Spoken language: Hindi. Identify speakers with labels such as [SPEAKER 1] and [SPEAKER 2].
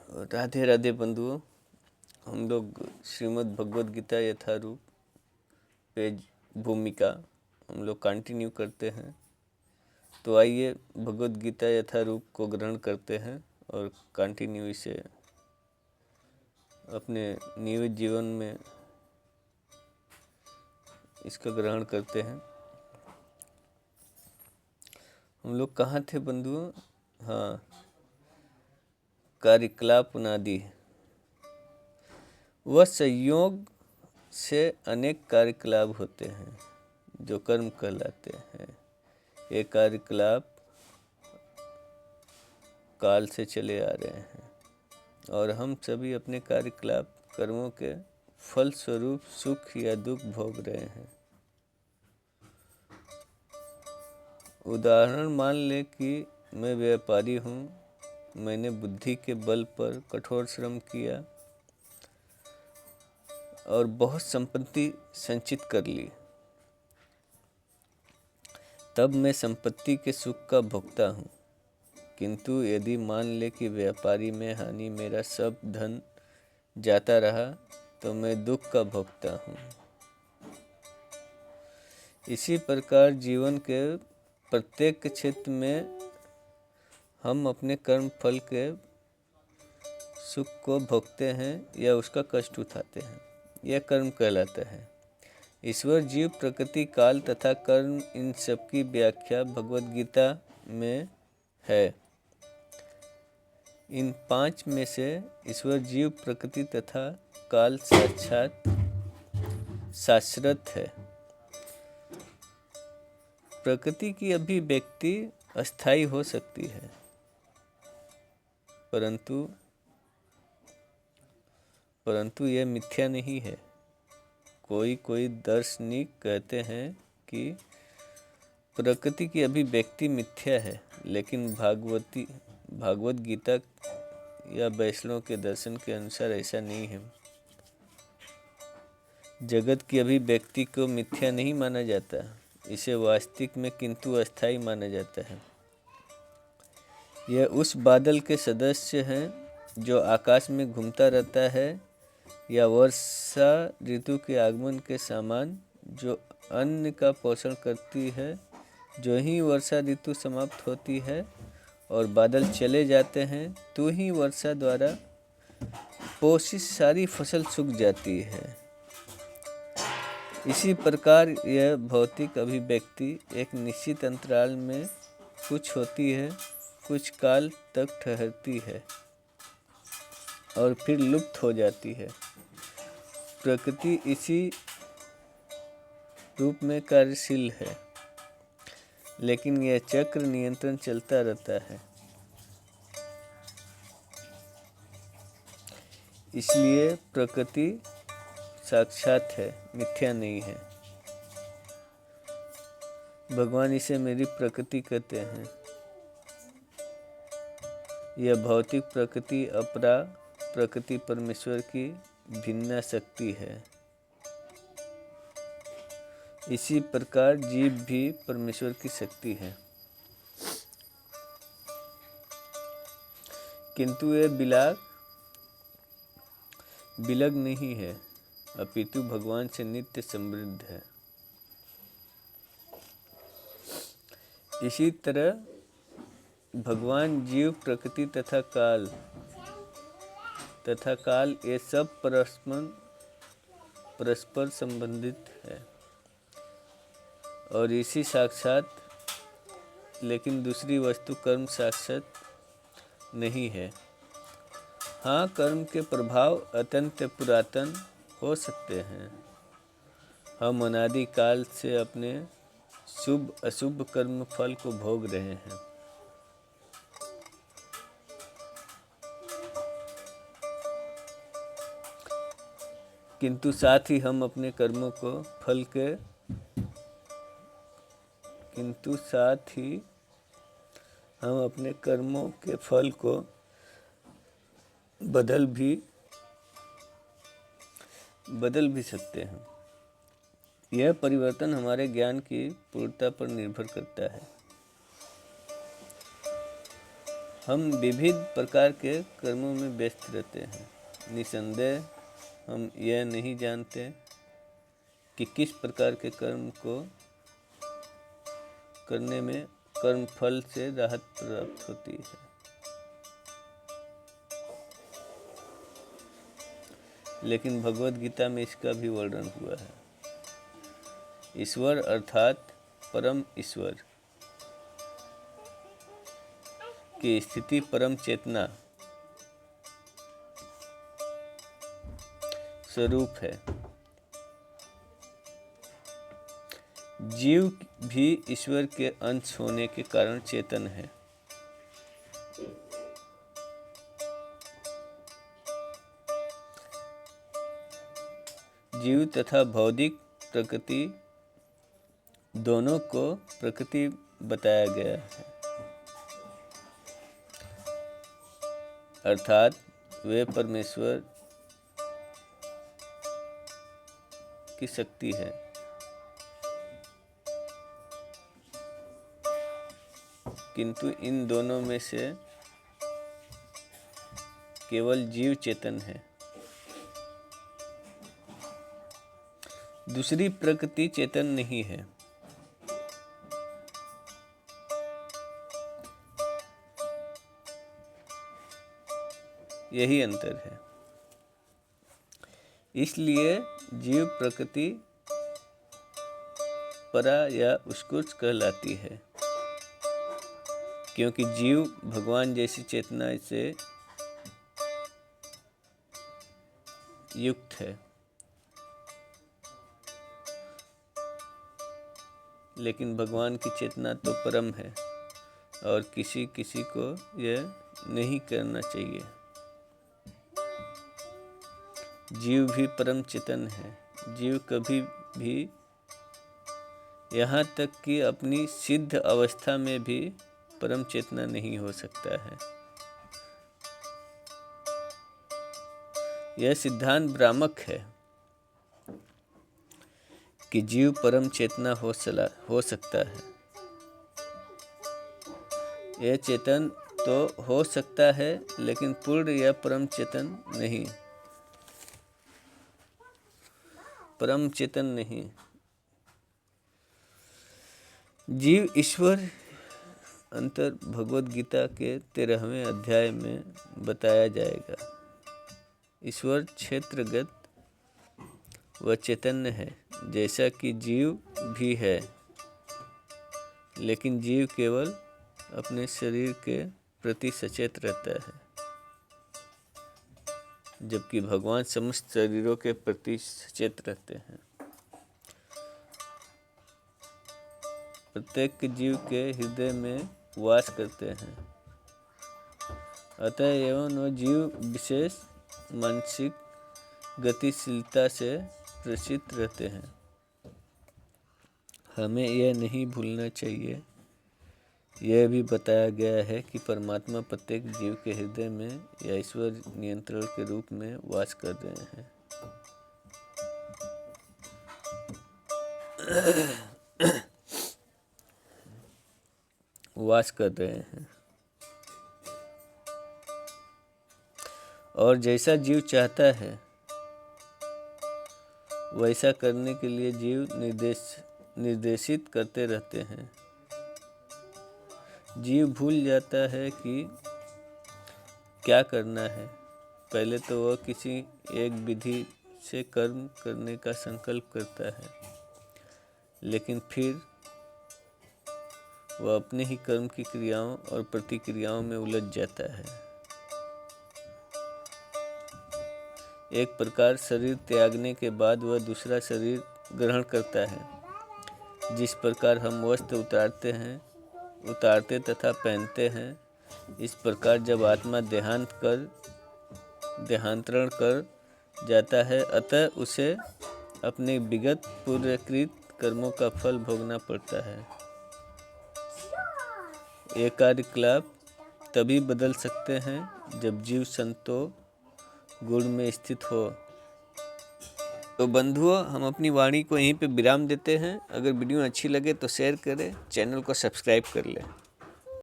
[SPEAKER 1] राधे राधे बंधुओं। हम लोग श्रीमद् भगवद गीता यथारूप पेज भूमिका हम लोग कंटिन्यू करते हैं। तो आइए भगवद गीता यथारूप को ग्रहण करते हैं और कंटिन्यू इसे अपने नियमित जीवन में इसका ग्रहण करते हैं। हम लोग कहाँ थे बंधुओं? हाँ, कार्यकलाप अनादि। वह संयोग से अनेक कार्यकलाप होते हैं जो कर्म कहलाते हैं। ये कार्यकलाप काल से चले आ रहे हैं और हम सभी अपने कार्यकलाप कर्मों के फल स्वरूप सुख या दुख भोग रहे हैं। उदाहरण मान ले कि मैं व्यापारी हूँ। मैंने बुद्धि के बल पर कठोर श्रम किया और बहुत संपत्ति संचित कर ली। तब मैं संपत्ति के सुख का भोक्ता हूँ। किंतु यदि मान ले कि व्यापारी में हानि मेरा सब धन जाता रहा तो मैं दुख का भोक्ता हूँ। इसी प्रकार जीवन के प्रत्येक क्षेत्र में हम अपने कर्म फल के सुख को भोगते हैं या उसका कष्ट उठाते हैं। यह कर्म कहलाता है। ईश्वर, जीव, प्रकृति, काल तथा कर्म, इन सब की व्याख्या भगवद गीता में है। इन पांच में से ईश्वर, जीव, प्रकृति तथा काल साक्षात शाश्वत है। प्रकृति की अभिव्यक्ति अस्थायी हो सकती है, परंतु यह मिथ्या नहीं है। कोई दार्शनिक कहते हैं कि प्रकृति की अभिव्यक्ति मिथ्या है, लेकिन भागवत गीता या वैष्णव के दर्शन के अनुसार ऐसा नहीं है। जगत की अभिव्यक्ति को मिथ्या नहीं माना जाता, इसे वास्तविक में किंतु अस्थायी माना जाता है। यह उस बादल के सदृश है जो आकाश में घूमता रहता है, या वर्षा ऋतु के आगमन के समान जो अन्न का पोषण करती है। जो ही वर्षा ऋतु समाप्त होती है और बादल चले जाते हैं, तो ही वर्षा द्वारा पोषित सारी फसल सूख जाती है। इसी प्रकार यह भौतिक अभिव्यक्ति एक निश्चित अंतराल में कुछ होती है, कुछ काल तक ठहरती है और फिर लुप्त हो जाती है। प्रकृति इसी रूप में कार्यशील है, लेकिन यह चक्र नियंत्रण चलता रहता है। इसलिए प्रकृति साक्षात है, मिथ्या नहीं है। भगवान इसे मेरी प्रकृति कहते हैं। यह भौतिक प्रकृति अपरा प्रकृति परमेश्वर की भिन्न शक्ति है। इसी प्रकार जीव भी परमेश्वर की शक्ति है, किंतु यह बिलग नहीं है, अपितु भगवान से नित्य समृद्ध है। इसी तरह भगवान, जीव, प्रकृति तथा काल ये सब परस्पर संबंधित है और इसी साक्षात, लेकिन दूसरी वस्तु कर्म साक्षात नहीं है। हाँ, कर्म के प्रभाव अत्यंत पुरातन हो सकते हैं। हम अनादि काल से अपने शुभ अशुभ कर्म फल को भोग रहे हैं। किंतु साथ ही हम अपने कर्मों के फल को बदल भी सकते हैं। यह परिवर्तन हमारे ज्ञान की पूर्णता पर निर्भर करता है। हम विविध प्रकार के कर्मों में व्यस्त रहते हैं। निसंदेह हम यह नहीं जानते कि किस प्रकार के कर्म को करने में कर्म फल से राहत प्राप्त होती है। लेकिन भगवद गीता में इसका भी वर्णन हुआ है। ईश्वर अर्थात परम ईश्वर की स्थिति परम चेतना स्वरूप है। जीव भी ईश्वर के अंश होने के कारण चेतन है। जीव तथा भौतिक प्रकृति दोनों को प्रकृति बताया गया है, अर्थात वे परमेश्वर की शक्ति है। किंतु इन दोनों में से केवल जीव चेतन है, दूसरी प्रकृति चेतन नहीं है। यही अंतर है। इसलिए जीव प्रकृति परा या उत्कृष्ट कहलाती है, क्योंकि जीव भगवान जैसी चेतना से युक्त है। लेकिन भगवान की चेतना तो परम है और किसी किसी को यह नहीं करना चाहिए। जीव भी परम चेतन है। जीव कभी भी, यहाँ तक कि अपनी सिद्ध अवस्था में भी परम चेतना नहीं हो सकता है। यह सिद्धांत भ्रामक है कि जीव परम चेतना हो सकता है। यह चेतन तो हो सकता है, लेकिन पूर्ण या परम चेतन नहीं, परम चेतन नहीं। जीव ईश्वर अंतर भगवद गीता के 13वें अध्याय में बताया जाएगा। ईश्वर क्षेत्रगत व चैतन्य है, जैसा कि जीव भी है, लेकिन जीव केवल अपने शरीर के प्रति सचेत रहता है, जबकि भगवान समस्त शरीरों के प्रति सचेत रहते हैं। प्रत्येक जीव के हृदय में वास करते हैं। अतः एवं वह जीव विशेष मानसिक गतिशीलता से प्रचित रहते हैं। हमें यह नहीं भूलना चाहिए, यह भी बताया गया है कि परमात्मा प्रत्येक जीव के हृदय में या ईश्वर नियंत्रण के रूप में वास कर रहे हैं। वास कर रहे हैं और जैसा जीव चाहता है वैसा करने के लिए जीव निर्देशित करते रहते हैं। जीव भूल जाता है कि क्या करना है। पहले तो वह किसी एक विधि से कर्म करने का संकल्प करता है, लेकिन फिर वह अपने ही कर्म की क्रियाओं और प्रतिक्रियाओं में उलझ जाता है। एक प्रकार शरीर त्यागने के बाद वह दूसरा शरीर ग्रहण करता है। जिस प्रकार हम वस्त्र उतारते तथा पहनते हैं, इस प्रकार जब आत्मा देहांतरण कर जाता है, अतः उसे अपने विगत पूर्वकृत कर्मों का फल भोगना पड़ता है। ये कार्यकलाप तभी बदल सकते हैं जब जीव संतो गुण में स्थित हो। तो बंधुओं, हम अपनी वाणी को यहीं पे विराम देते हैं। अगर वीडियो अच्छी लगे तो शेयर करें, चैनल को सब्सक्राइब कर लें।